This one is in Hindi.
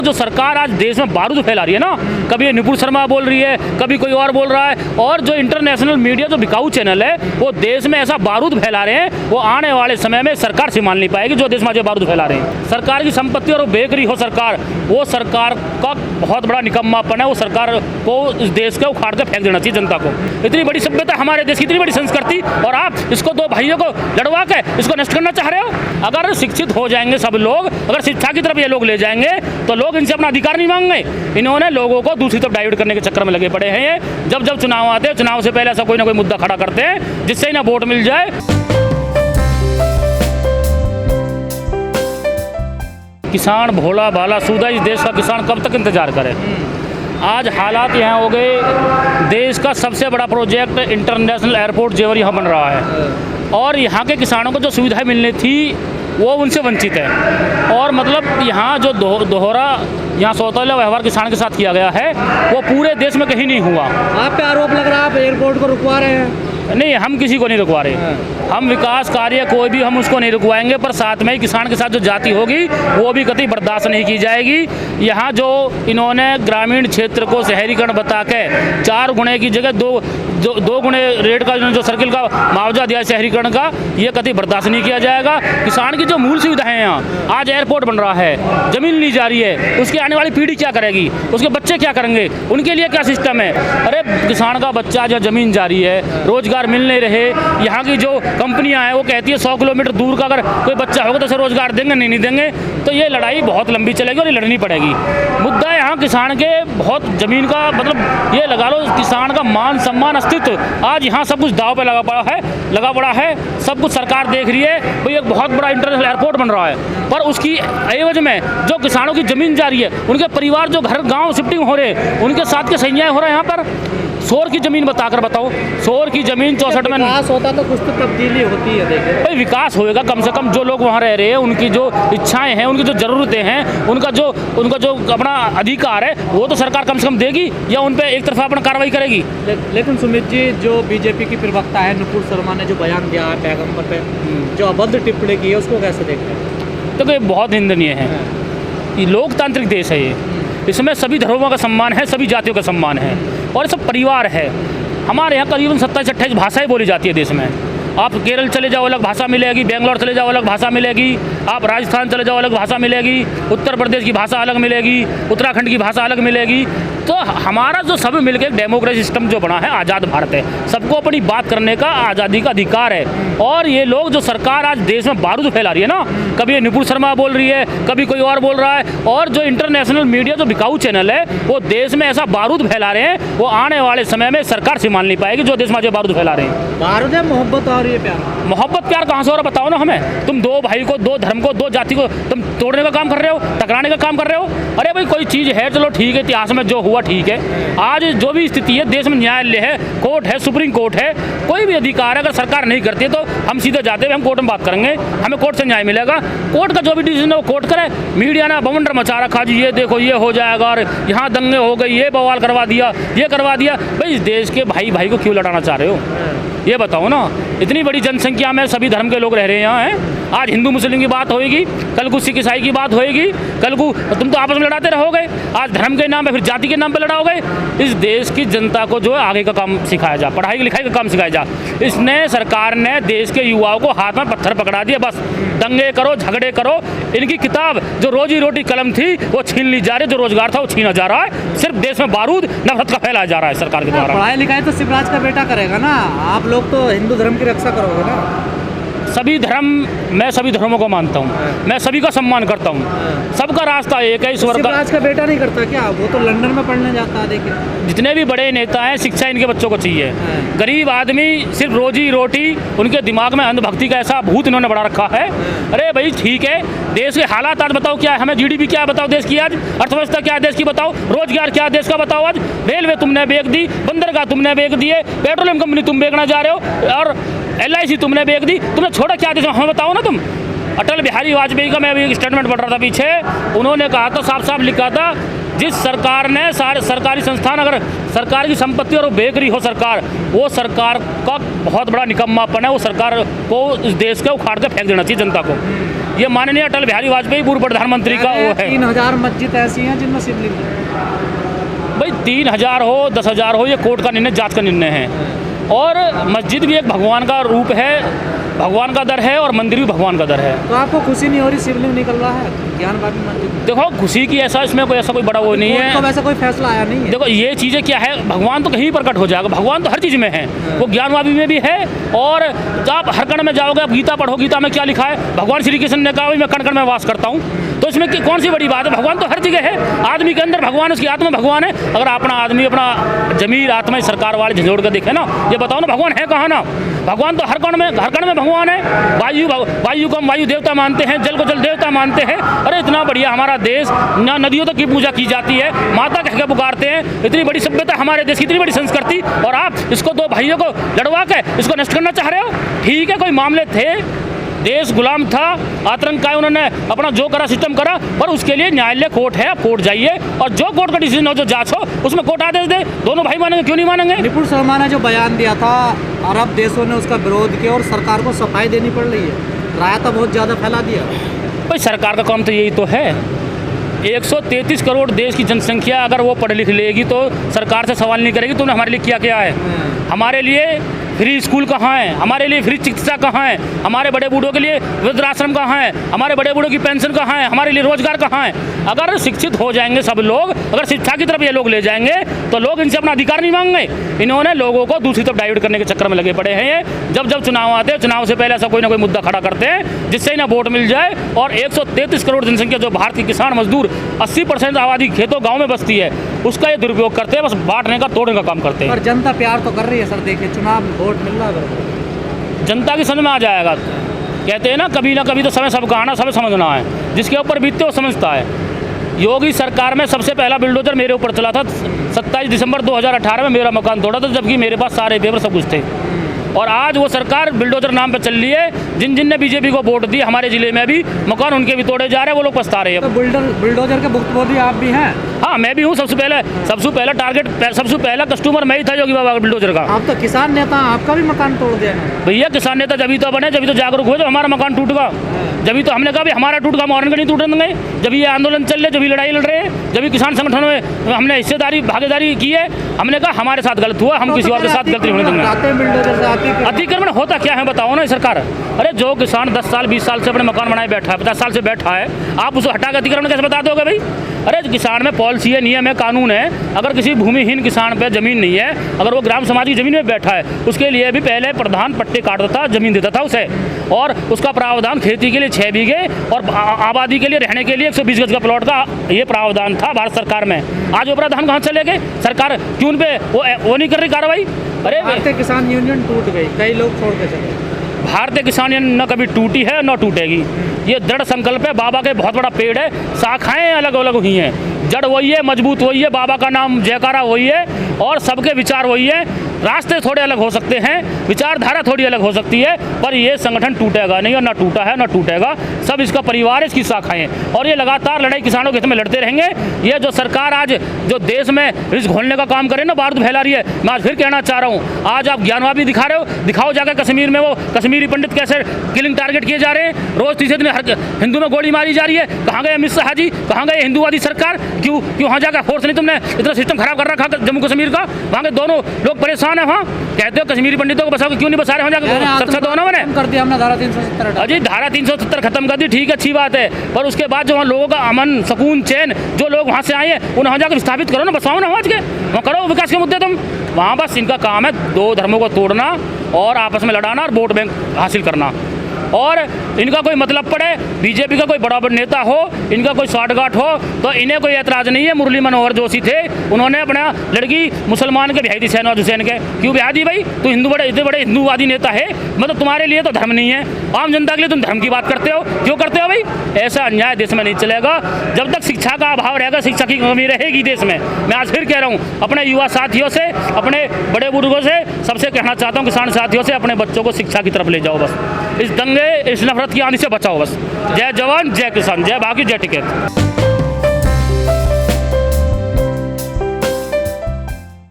जो सरकार आज देश में बारूद फैला रही है ना, कभी ये नुपुर शर्मा बोल रही है, कभी कोई और बोल रहा है, और जो इंटरनेशनल मीडिया जो बिकाऊ चैनल है वो देश में ऐसा बारूद फैला रहे हैं, वो आने वाले समय में सरकार संभाल नहीं पाएगी जो देश में जो बारूद फैला रहे हैं। सरकार की संपत्ति और बेकरी हो सरकार, वो सरकार का बहुत बड़ा निकम्मापन है। वो सरकार को इस देश के उखाड़ के फेंक देना चाहिए जनता को। इतनी बड़ी सभ्यता हमारे देश की, इतनी बड़ी संस्कृति, और आप इसको दो भाइयों को लड़वा के इसको नष्ट करना चाह रहे हो। अगर शिक्षित हो जाएंगे सब लोग, अगर शिक्षा की तरफ ये लोग ले जाएंगे तो लोग इनसे अपना अधिकार नहीं मांगेंगे। इन्होंने लोगों को दूसरी तरफ डाइवर्ट करने के चक्कर में लगे पड़े हैं। ये जब जब चुनाव आते हैं, चुनाव से पहले ऐसा कोई ना कोई मुद्दा खड़ा करते हैं जिससे इन्हें वोट मिल जाए। किसान भोला भाला सूदा, इस देश का किसान कब तक इंतजार करे। आज हालात यहाँ हो गए, देश का सबसे बड़ा प्रोजेक्ट इंटरनेशनल एयरपोर्ट जेवर यहाँ बन रहा है, और यहाँ के किसानों को जो सुविधाएं मिलनी थी वो उनसे वंचित है। और मतलब यहाँ जो दोहरा यहाँ सौतेला व्यवहार किसान के साथ किया गया है वो पूरे देश में कहीं नहीं हुआ। आप पे आरोप लग रहा है आप एयरपोर्ट को रुकवा रहे हैं। नहीं, हम किसी को नहीं रुकवा रहे। हम विकास कार्य कोई भी हम उसको नहीं रुकवाएंगे, पर साथ में ही किसान के साथ जो जाति होगी वो भी कतई बर्दाश्त नहीं की जाएगी। यहाँ जो इन्होंने ग्रामीण क्षेत्र को शहरीकरण बता के 4 गुणे की जगह दो गुणे रेट का जो सर्किल का मुआवजा दिया शहरीकरण का, ये कतई बर्दाश्त नहीं किया जाएगा। किसान की जो मूल सुविधाएं हैं, यहाँ आज एयरपोर्ट बन रहा है, जमीन ली जा रही है, उसकी आने वाली पीढ़ी क्या करेगी, उसके बच्चे क्या करेंगे, उनके लिए क्या सिस्टम है। अरे किसान का बच्चा जो जमीन जा रही है, रोजगार मिल नहीं रहे। यहाँ की जो कंपनियां हैं वो कहती है 100 किलोमीटर दूर का अगर कोई बच्चा होगा तो उसे रोजगार देंगे, नहीं देंगे। तो ये लड़ाई बहुत लंबी चलेगी और ये लड़नी पड़ेगी। मुद्दा यहाँ किसान के बहुत जमीन का, मतलब ये लगा लो किसान का मान सम्मान अस्तित्व आज यहाँ सब कुछ दाव पे लगा पड़ा है। सब कुछ सरकार देख रही है। भाई एक बहुत बड़ा इंटरनेशनल एयरपोर्ट बन रहा है, पर उसकी एवज में जो किसानों की जमीन जा रही है, उनके परिवार जो घर गाँव शिफ्टिंग हो रहे हैं, उनके साथ के संज्ञाएं हो रहे हैं। यहाँ पर 100 की जमीन बताकर बताओ, 100 की जमीन 64 में विकास होता तो कुछ तो तब्दीली होती है। देखिए भाई विकास होएगा, कम से कम जो लोग वहाँ रह रहे हैं उनकी जो इच्छाएं हैं, उनकी जो ज़रूरतें हैं, उनका जो अपना अधिकार है वो तो सरकार कम से कम देगी, या उन पर एक तरफा अपना कार्रवाई करेगी। लेकिन सुमित जी, जो बीजेपी की प्रवक्ता है नुपुर शर्मा ने जो बयान दिया है पैगंबर पे जो अभद्र टिप्पणी की है, उसको कैसे देखते हैं? तो ये बहुत निंदनीय है। ये लोकतांत्रिक देश है, ये इसमें सभी धर्मों का सम्मान है, सभी जातियों का सम्मान है, और सब परिवार है। हमारे यहाँ करीबन 27-28 भाषाएं बोली जाती है देश में। आप केरल चले जाओ अलग भाषा मिलेगी, बेंगलोर चले जाओ अलग भाषा मिलेगी, आप राजस्थान चले जाओ अलग भाषा मिलेगी, उत्तर प्रदेश की भाषा अलग मिलेगी, उत्तराखंड की भाषा अलग मिलेगी। तो हमारा जो सब मिलकर एक डेमोक्रेसी सिस्टम जो बना है, आज़ाद भारत है, सबको अपनी बात करने का आज़ादी का अधिकार है। और ये लोग जो सरकार आज देश में बारूद फैला रही है ना, कभी ये नुपुर शर्मा बोल रही है, कभी कोई और बोल रहा है, और जो इंटरनेशनल मीडिया जो बिकाऊ चैनल है वो देश में ऐसा बारूद फैला रहे हैं, वो आने वाले समय में सरकार संभाल नहीं पाएगी जो देश में जो बारूद फैला रहे हैं। बारूद है मोहब्बत और ये प्यार। मोहब्बत प्यार कहाँ से हो रहा बताओ ना हमें। तुम 2 भाई को, 2 धर्म को, 2 जाति को तुम तोड़ने का काम कर रहे हो, टकराने का काम कर रहे हो। अरे भाई कोई चीज़ है, चलो ठीक है, इतिहास में जो हुआ ठीक है। आज जो भी स्थिति है देश में, न्यायालय है, कोर्ट है, सुप्रीम कोर्ट है, कोई भी अधिकार है, अगर सरकार नहीं करती है तो हम सीधे जाते हैं, हम कोर्ट में बात करेंगे, हमें कोर्ट से न्याय मिलेगा। कोर्ट का जो भी डिसीजन है वो कोर्ट करे। मीडिया ने बवंडर मचा रखा जी, ये देखो ये हो जाएगा, और यहाँ दंगे हो गए, ये बवाल करवा दिया, ये करवा दिया। भाई इस देश के भाई भाई को क्यों लड़ाना चाह रहे हो, ये बताओ ना। इतनी बड़ी जनसंख्या में सभी धर्म के लोग रह रहे हैं यहाँ हैं। आज हिंदू मुस्लिम की बात होएगी, कल को सिख ईसाई की बात होएगी, कल को तुम तो आपस में लड़ाते रहोगे। आज धर्म के नाम पे, फिर जाति के नाम पे लड़ाओगे। इस देश की जनता को जो है आगे का काम सिखाया जा, पढ़ाई लिखाई का काम सिखाया जा। इसने सरकार ने देश के युवाओं को हाथ में पत्थर पकड़ा दिए। बस दंगे करो, झगड़े करो। इनकी किताब जो रोजी रोटी कलम थी वो छीन ली जा रही, जो रोजगार था वो छीना जा रहा है। सिर्फ देश में बारूद, नफरत का फैलाया जा रहा है सरकार के द्वारा। पढ़ाई लिखाई तो शिवराज का बेटा करेगा ना, आप लोग तो हिंदू धर्म की रक्षा करोगे ना। सभी धर्म, मैं सभी धर्मों को मानता हूँ, मैं सभी का सम्मान करता हूँ। सबका रास्ता एक है, ईश्वर का। शिवराज का बेटा नहीं करता क्या? वो तो लंदन में पढ़ने जाता है। देखिए जितने भी बड़े नेता हैं, शिक्षा इनके बच्चों को चाहिए। गरीब आदमी सिर्फ रोजी रोटी, उनके दिमाग में अंधभक्ति का ऐसा भूत इन्होंने बढ़ा रखा है। अरे भाई ठीक है, देश के हालात आज बताओ क्या है, हमें GDP क्या बताओ देश की, आज अर्थव्यवस्था क्या है देश की बताओ, रोजगार क्या है देश का बताओ। आज रेलवे तुमने बेच दी, बंदरगाह तुमने बेच दिए, पेट्रोलियम कंपनी तुम बेचना जा रहे हो, और LIC तुमने बेच दी। तुमने छोड़ा क्या देश, हमें बताओ ना तुम। अटल बिहारी वाजपेयी का मैं अभी एक स्टेटमेंट पढ़ रहा था पीछे, उन्होंने कहा था, साफ साफ लिखा था, जिस सरकार ने सारे सरकारी संस्थान, अगर सरकार की संपत्ति और बेकरी हो सरकार, वो सरकार का बहुत बड़ा निकम्मापन है। वो सरकार को इस देश के उखाड़ के फेंक देना चाहिए जनता को। ये माननीय अटल बिहारी वाजपेयी पूर्व प्रधानमंत्री का वो है। 3000 मस्जिद ऐसी हैं जिनमें शिवलिंग है। भाई 3000 हो 10,000 हो, ये कोर्ट का निर्णय, जांच का निर्णय है। और मस्जिद भी एक भगवान का रूप है, भगवान का दर है, और मंदिर भी भगवान का दर है। तो आपको खुशी नहीं हो रही शिवलिंग निकल रहा है ज्ञानवापी मंदिर? देखो खुशी की ऐसा इसमें कोई ऐसा कोई बड़ा वो नहीं है। तो वैसा कोई फैसला आया नहीं है। देखो ये चीज़ें क्या है, भगवान तो कहीं प्रकट हो जाएगा, भगवान तो हर चीज़ में है, वो ज्ञानवापी में भी है। और आप हर कण में जाओगे, आप गीता पढ़ो, गीता में क्या लिखा है, भगवान श्री कृष्ण ने कहा मैं कण कण में वास करता हूँ। तो इसमें कौन सी बड़ी बात है, भगवान तो हर जगह है। आदमी के अंदर भगवान, उसकी आत्मा भगवान है। अगर अपना आदमी अपना जमीर आत्मा सरकार वाले झंझोड़ कर देखे ना, ये बताओ ना भगवान है कहाँ ना। भगवान तो हर कण में भगवान है। वायु को हम वायु देवता मानते हैं, जल को जल देवता मानते हैं। अरे इतना बढ़िया हमारा देश, ना नदियों तक की पूजा की जाती है, माता कह के पुकारते हैं। इतनी बड़ी सभ्यता हमारे देश की, इतनी बड़ी संस्कृति, और आप इसको दो भाइयों को लड़वा के इसको नष्ट करना चाह रहे हो। ठीक है, कोई मामले थे, देश गुलाम था, आतंक, उन्होंने अपना जो करा सिस्टम करा, पर उसके लिए न्यायालय कोर्ट है, आप कोर्ट जाइए और जो कोर्ट का डिसीजन हो, जो जांच हो, उसमें कोर्ट आदेश दे। दोनों भाई मानेंगे, क्यों नहीं मानेंगे। नुपुर शर्मा ने जो बयान दिया था, अरब देशों ने उसका विरोध किया और सरकार को सफाई देनी पड़ रही है, राय तो बहुत ज़्यादा फैला दिया। भाई सरकार का काम तो यही तो है। 133 करोड़ देश की जनसंख्या अगर वो पढ़ लिख लेगी तो सरकार से सवाल नहीं करेगी तुमने हमारे लिए किया क्या है। हमारे लिए फ्री स्कूल कहाँ है, हमारे लिए फ्री चिकित्सा कहाँ है, हमारे बड़े बूढ़ों के लिए वृद्धाश्रम कहाँ है, हमारे बड़े बूढ़ों की पेंशन कहाँ है, हमारे लिए रोजगार कहाँ है। अगर शिक्षित हो जाएंगे सब लोग, अगर शिक्षा की तरफ ये लोग ले जाएंगे तो लोग इनसे अपना अधिकार नहीं मांगेंगे। इन्होंने लोगों को दूसरी तरफ डाइवर्ट करने के चक्कर में लगे पड़े हैं। ये जब जब चुनाव आते हैं, चुनाव से पहले ऐसा कोई ना कोई मुद्दा खड़ा करते हैं जिससे इन्हें वोट मिल जाए। और 133 करोड़ जनसंख्या जो भारत की किसान मजदूर, 80% आबादी खेतों गाँव में बसती है, उसका ये दुरुपयोग करते हैं, बस बांटने का तोड़ने का काम करते हैं। पर जनता प्यार तो कर रही है सर, देखिए चुनाव वोट मिल रहा है, जनता की समझ में आ जाएगा। कहते हैं ना कभी तो समय सबका आना, सब समझना है, जिसके ऊपर बीतते वो समझता है। योगी सरकार में सबसे पहला बुलडोजर मेरे ऊपर चला था 27 दिसंबर 2018 में, मेरा मकान तोड़ा था, जबकि मेरे पास सारे पेपर सब कुछ थे। और आज वो सरकार बुलडोजर नाम पे चल रही है। जिन ने बीजेपी को वोट दी हमारे जिले में भी मकान उनके भी तोड़े जा रहे हैं, वो लोग पछता रहे हैं। तो बुलडोजर के भुक्तभोगी आप भी हैं? हाँ, मैं भी हूँ। सबसे पहला टारगेट, सबसे पहला कस्टमर मैं ही था योगी बाबा बुलडोजर का। आप तो किसान नेता, आपका भी मकान तोड़ दिया भैया। किसान नेता जब तो बने, जब तो जागरूक हो, जब हमारा मकान टूट गया, जब तो हमने कहा भी हमारा टूट गया, हम और नहीं टूटने देंगे। जब ये आंदोलन चल रहे, जब लड़ाई लड़ रहे हैं, जब किसान संगठनों में हमने हिस्सेदारी भागीदारी की है, हमने कहा हमारे साथ गलत हुआ, हम किसी और के साथ गलती होने देंगे। अतिक्रमण होता क्या है बताओ ना सरकार। अरे जो किसान 10 साल 20 साल से अपने मकान बनाए बैठा है, 50 साल से बैठा है, आप उसको हटा के अतिक्रमण कैसे बता दोगे भाई। अरे किसान में पॉलिसी है, नियम है, कानून है। अगर किसी भूमिहीन किसान पे जमीन नहीं है, अगर वो ग्राम समाज की जमीन में बैठा है, उसके लिए भी पहले प्रधान पट्टे काटता था, जमीन देता था उसे, और उसका प्रावधान खेती के लिए 6 बीघे और आबादी के लिए रहने के लिए 120 गज का प्लॉट का ये प्रावधान था भारत सरकार में। आज वो प्रावधान कहाँ चले गए, सरकार क्यों उन पे वो नहीं कर रही कार्रवाई। अरे भारतीय किसान यूनियन टूट गई, कई लोग छोड़ के चले। भारतीय किसान यूनियन न कभी टूटी है न टूटेगी। ये दृढ़ संकल्प है, बाबा के बहुत बड़ा पेड़ है, शाखाएं अलग अलग हुई हैं, जड़ वही है, मजबूत वही है, बाबा का नाम जयकारा वही है, और सबके विचार वही है। रास्ते थोड़े अलग हो सकते हैं, विचारधारा थोड़ी अलग हो सकती है, पर ये संगठन टूटेगा नहीं, और ना टूटा है ना टूटेगा। सब इसका परिवार, इसकी शाखाएं, और ये लगातार लड़ाई किसानों के हित में लड़ते रहेंगे। ये जो सरकार आज जो देश में रिस्क घोलने का काम करे ना, बारूद फैला रही है, मैं आज फिर कहना चाह रहा हूँ, आज आप ज्ञानवापी दिखा रहे हो, दिखाओ जाकर कश्मीर में वो कश्मीरी पंडित कैसे किलिंग टारगेट किए जा रहे हैं। रोज तीसरे दिन हिंदू में गोली मारी जा रही है। कहाँ गए अमित शाह जी, कहाँ गए हिंदूवादी सरकार, क्यों वहाँ जाकर फोर्स नहीं, तुमने इतना सिस्टम खराब कर रखा जम्मू कश्मीर का, वहाँ के दोनों लोग परेशान है। वहाँ कहते हो कश्मीरी पंडितों को बसाओ, क्यों नहीं बसा रहे वहाँ जाकर, सबसे दोनों मैंने कर दिया हमने धारा 370। अजी धारा 370 खत्म कर दी, ठीक है, अच्छी बात है, पर उसके बाद जो वहाँ लोगों का अमन सुकून चैन, जो लोग वहाँ से आए हैं उन्हें वहाँ जाकर स्थापित करो ना, बसाओ ना वहाँ के, वहाँ करो विकास के मुद्दे। तुम वहाँ बस इनका काम है 2 धर्मों को तोड़ना और आपस में लड़ाना और वोट बैंक हासिल करना। और इनका कोई मतलब पड़े, बीजेपी का कोई बड़ा नेता हो, इनका कोई शॉर्टकट हो, तो इन्हें कोई ऐतराज़ नहीं है। मुरली मनोहर जोशी थे, उन्होंने अपना लड़की मुसलमान के ब्याह दी, शहनवाज हुसैन के, क्यों ब्याह दी भाई, तो इतने बड़े हिंदूवादी नेता है, मतलब तुम्हारे लिए तो धर्म नहीं है, आम जनता के लिए तुम धर्म की बात करते हो, क्यों करते हो भाई। ऐसा अन्याय देश में नहीं चलेगा जब तक शिक्षा का अभाव रहेगा, शिक्षा की कमी रहेगी देश में। मैं आज फिर कह रहा हूँ, अपने युवा साथियों से, अपने बड़े बुजुर्गों से, सबसे कहना चाहता हूँ, किसान साथियों से, अपने बच्चों को शिक्षा की तरफ ले जाओ, बस इस दंगे इस नफरत की आंधी से बचाओ, बस। जय जवान जय किसान, जय भागी जय टिकैत।